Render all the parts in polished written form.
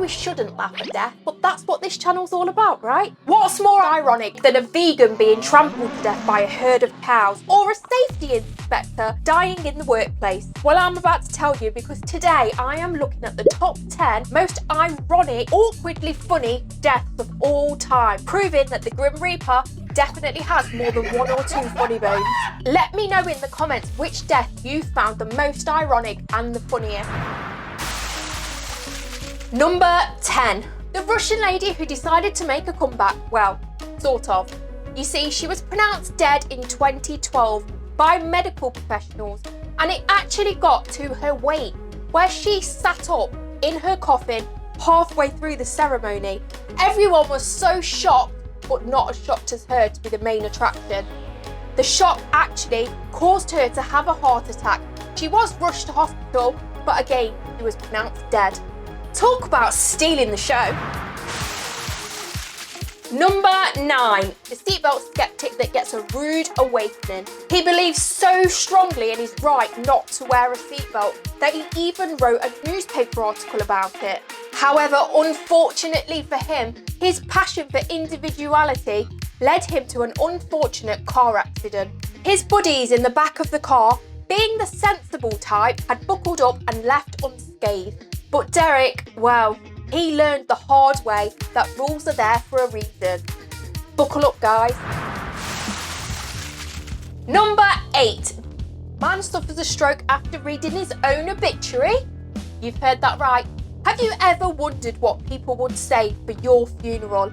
we shouldn't laugh at death, but that's what this channel's all about, right? What's more ironic than a vegan being trampled to death by a herd of cows, or a safety inspector dying in the workplace? Well, I'm about to tell you, because today I am looking at the top 10 most ironic, awkwardly funny deaths of all time, proving that the Grim Reaper definitely has more than one or two funny bones. Let me know in the comments which death you found the most ironic and the funniest. Number 10. The Russian lady who decided to make a comeback. Well, sort of. You see, she was pronounced dead in 2012 by medical professionals, and it actually got to her wake, where she sat up in her coffin halfway through the ceremony. Everyone was so shocked, but not as shocked as her to be the main attraction. The shock actually caused her to have a heart attack. She was rushed to hospital, but again, she was pronounced dead. Talk about stealing the show. Number 9, the seatbelt skeptic that gets a rude awakening. He believes so strongly in his right not to wear a seatbelt that he even wrote a newspaper article about it. However, unfortunately for him, his passion for individuality led him to an unfortunate car accident. His buddies in the back of the car, being the sensible type, had buckled up and left unscathed. But Derek, well, he learned the hard way that rules are there for a reason. Buckle up, guys. Number 8. Man suffers a stroke after reading his own obituary. You've heard that right. Have you ever wondered what people would say for your funeral?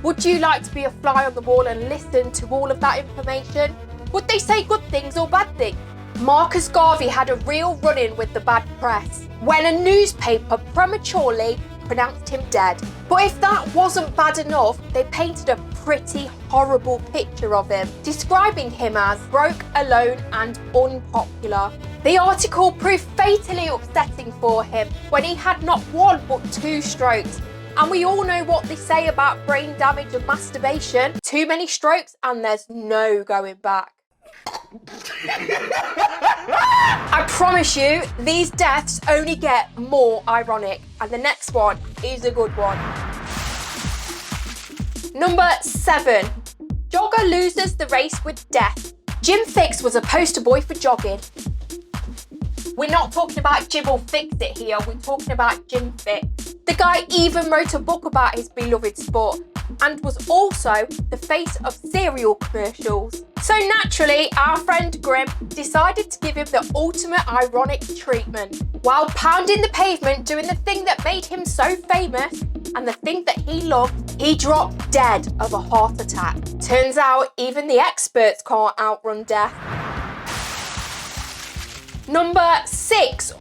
Would you like to be a fly on the wall and listen to all of that information? Would they say good things or bad things? Marcus Garvey had a real run-in with the bad press when a newspaper prematurely pronounced him dead. But if that wasn't bad enough, they painted a pretty horrible picture of him, describing him as broke, alone and unpopular. The article proved fatally upsetting for him when he had not one but 2 strokes. And we all know what they say about brain damage and masturbation. Too many strokes and there's no going back. I promise you, these deaths only get more ironic, and the next one is a good one. Number 7. Jogger loses the race with death. Jim Fix was a poster boy for jogging. We're not talking about Jim will fix it here, we're talking about Jim Fix. The guy even wrote a book about his beloved sport and was also the face of cereal commercials. So naturally, our friend Grim decided to give him the ultimate ironic treatment. While pounding the pavement doing the thing that made him so famous and the thing that he loved, he dropped dead of a heart attack. Turns out even the experts can't outrun death. Number 6.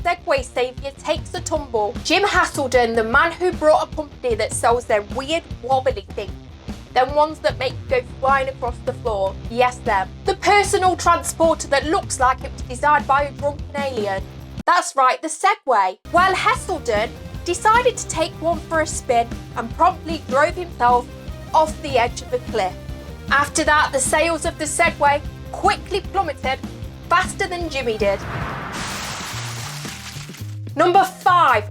Segway saviour takes a tumble. Jim Haselden, the man who brought a company that sells their weird wobbly things, them ones that make you go flying across the floor. Yes, them. The personal transporter that looks like it was designed by a drunken alien. That's right, the Segway. Well, Haselden decided to take one for a spin and promptly drove himself off the edge of a cliff. After that, the sales of the Segway quickly plummeted faster than Jimmy did. Number 5.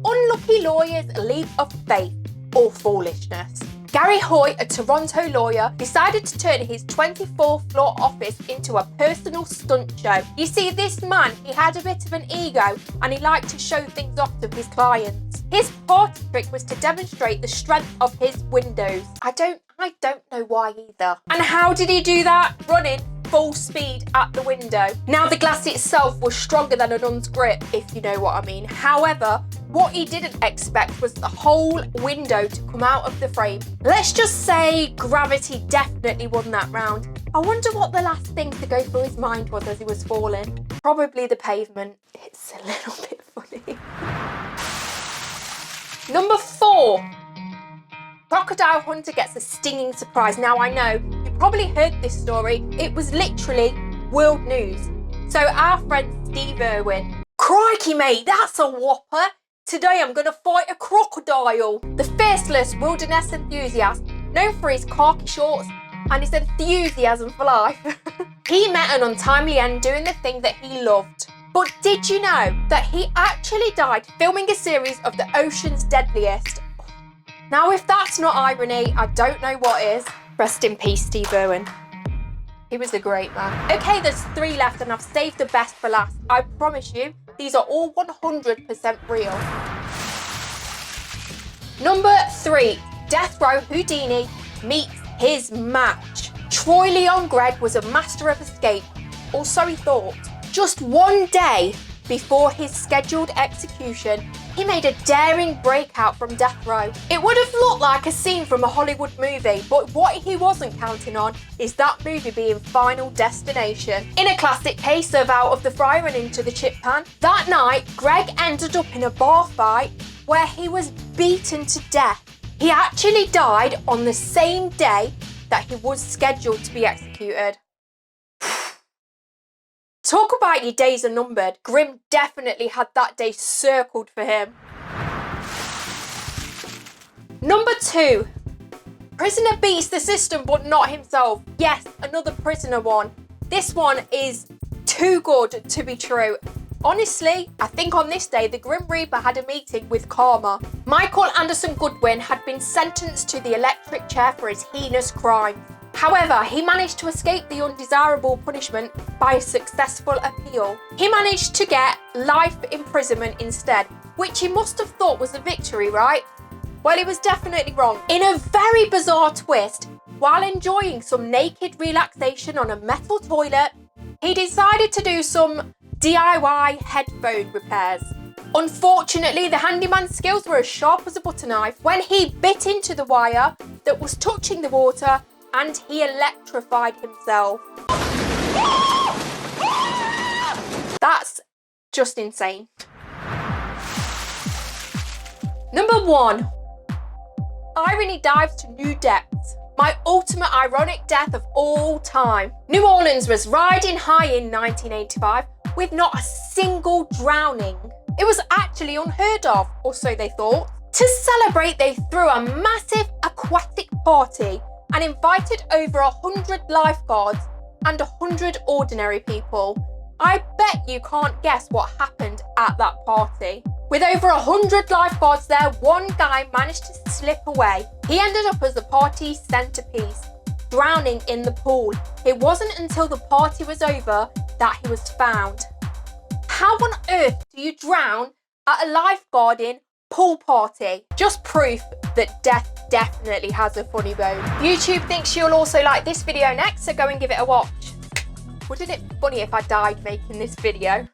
Unlucky lawyer's leap of faith or foolishness. Gary Hoy, a Toronto lawyer, decided to turn his 24th floor office into a personal stunt show. You see, this man, he had a bit of an ego and he liked to show things off to his clients. His party trick was to demonstrate the strength of his windows. I don't know why either. And how did he do that? Running full speed at the window. Now, the glass itself was stronger than a nun's grip, if you know what I mean. However, what he didn't expect was the whole window to come out of the frame. Let's just say gravity definitely won that round. I wonder what the last thing to go through his mind was as he was falling. Probably the pavement. It's a little bit funny. Number 4. Crocodile hunter gets a stinging surprise. Now, I know you probably heard this story. It was literally world news. So our friend Steve Irwin. Crikey, mate, that's a whopper. Today I'm going to fight a crocodile. The faceless wilderness enthusiast, known for his khaki shorts and his enthusiasm for life. He met an untimely end doing the thing that he loved, But did you know that he actually died filming a series of the ocean's deadliest? Now, if that's not irony, I don't know what is. Rest in peace, Steve Irwin. He was a great man. Okay, there's 3 left and I've saved the best for last. I promise you, these are all 100% real. Number 3, Death Row Houdini meets his match. Troy Leon Gregg was a master of escape, or so he thought. Just one day before his scheduled execution, he made a daring breakout from death row. It would have looked like a scene from a Hollywood movie, but what he wasn't counting on is that movie being Final Destination. In a classic case of out of the fryer and into the chip pan, that night, Greg ended up in a bar fight where he was beaten to death. He actually died on the same day that he was scheduled to be executed. Talk about your days are numbered. Grimm definitely had that day circled for him. Number 2. Prisoner beats the system but not himself. Yes, another prisoner one. This one is too good to be true. Honestly, I think on this day, the Grim Reaper had a meeting with Karma. Michael Anderson Goodwin had been sentenced to the electric chair for his heinous crime. However, he managed to escape the undesirable punishment by a successful appeal. He managed to get life imprisonment instead, which he must have thought was a victory, right? Well, he was definitely wrong. In a very bizarre twist, while enjoying some naked relaxation on a metal toilet, he decided to do some DIY headphone repairs. Unfortunately, the handyman's skills were as sharp as a butter knife when he bit into the wire that was touching the water and he electrified himself. That's just insane. Number 1. Irony dives to new depths. My ultimate ironic death of all time. New Orleans was riding high in 1985 with not a single drowning. It was actually unheard of, or so they thought. To celebrate, they threw a massive aquatic party and invited over 100 lifeguards and 100 ordinary people. I bet you can't guess what happened at that party. With over 100 lifeguards there, one guy managed to slip away. He ended up as the party's centerpiece, drowning in the pool. It wasn't until the party was over that he was found. How on earth do you drown at a lifeguarding pool party? Just proof that death definitely has a funny bone. YouTube thinks you'll also like this video next, so go and give it a watch. Wouldn't it be funny if I died making this video?